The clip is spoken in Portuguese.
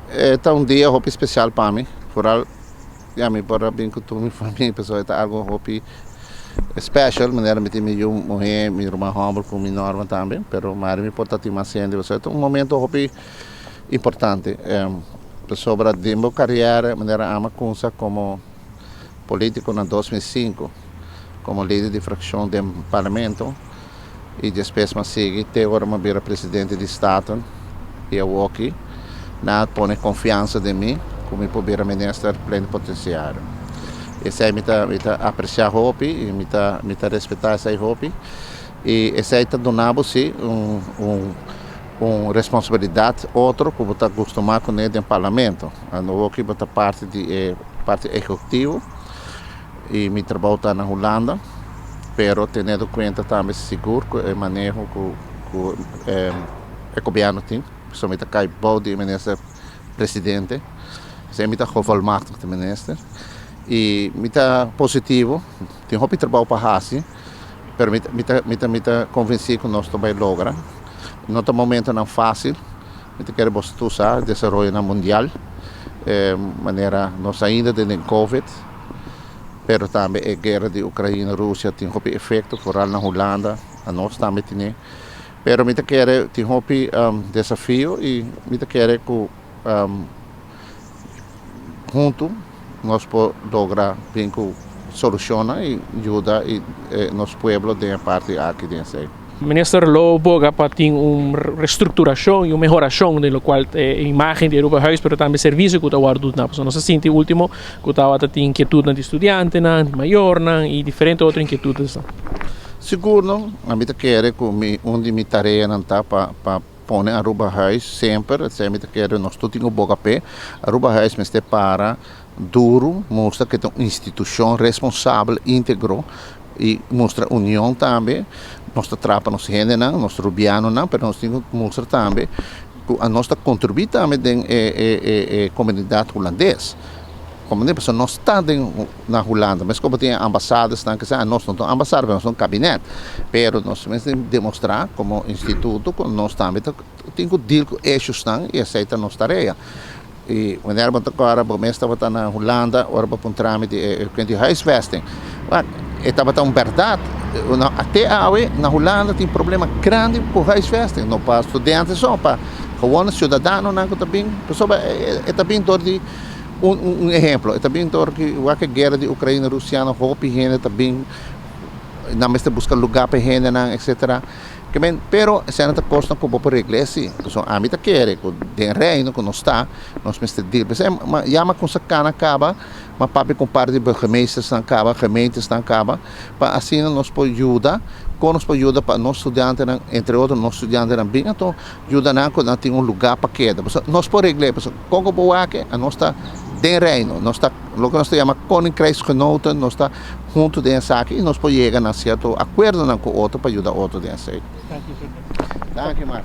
Está um dia hopi especial para mim, vooral ja, me para bem com minha família, pessoal, está algo hopi special, maneira me tem meu mulher, minha irmã humble com minha norma também, pero mas me importa ter mais gente, pessoal, é um momento hopi importante, sobre a minha carreira, maneira ama começar como político na 2005, como líder de fração do parlamento, e depois me segui, até agora me vira presidente de estado, e eu aqui, na põe confiança em mim, como poder ministrar plenipotenciário. Esse aí me tá apreciar hopi, e me tá respeitar esse hopi, e esse aí tá donando sim responsabilidade outro como está acostumado com ele no parlamento. Eu aqui vou parte executiva e me trabalho tá na Holanda, pero tendo conta também seguro que o manejo que o governo tem, somente cai bom de ministro presidente, se me tá gevolmachtigd de minister e me tá positivo, tem hopi trabalho para assim, pero me tá convencido que nós também logra. No momento não fácil, me queremos usar desenvolvimento na mundial, maneira nós ainda temos Covid, pero também a guerra de Ucrânia e Rússia tem um efeito, foral na Holanda, a nós também tem. Pero me quer tem um desafio e me quer que junto nós podemos lograr bem que soluciona e ajuda nosso povo de parte aqui dentro. Minister, lo boga para ter uma reestruturação e uma melhoração de lo qual a imagem de Europa Huis, pero também serviço que está guardado na pessoa. Nós sente último que estava a ter inquietude de estudante, maior, e diferentes outras inquietudes. Seguro, a mim quer que onde me tarefa não está para pôr a Aruba Huis sempre, se me quer nós tudo tem o boga pé, a Aruba Huis me está para duro, mostra que é uma instituição responsável, íntegro e mostra união também. Nós trabalhamos nos gente não, nós rubiano não, mas nós temos que mostrar também que a nossa contribui também à comunidade holandesa. Como nem pessoa nós está na Holanda, mas como tem embaixadas, que nós não temos embaixada, nós temos gabinete, mas nós temos que demonstrar como instituto que nós também temos que deal com eixos e aceitar nossa tarefa. E quando eu agora, o mês estava na Holanda, agora para um trâmite de huisvesting. Estava tão verdade, até hoje na Holanda tem problema grande com huisvesting, não para estudantes só, para gewone cidadãos, não também, pessoa é também dor de exemplo, é também dor que a guerra de Ucrânia e Rússia, hopi gente também, não mais buscar lugar para gente, etc. Pero se não custa como por igreja, então a mim tá querer que den reino que nós está, nós mestre dir, mas já uma coisa cana acaba, mas papi com parte de burgemeesters não acaba, gemeentes não acaba, para assim nós pode ajudar, com nós pode ajudar para nós estudantes, entre outros nós estudantes também, então ajuda na quando tem um lugar para queda, nós por igreja, como boa que a nós está den reino, nós está, lo que nós chama koninkrijksgenoten, nós está junto dessa aqui e nós podemos chegar a certo acordo com o outro para ajudar o outro dessa. Dank je, Mark.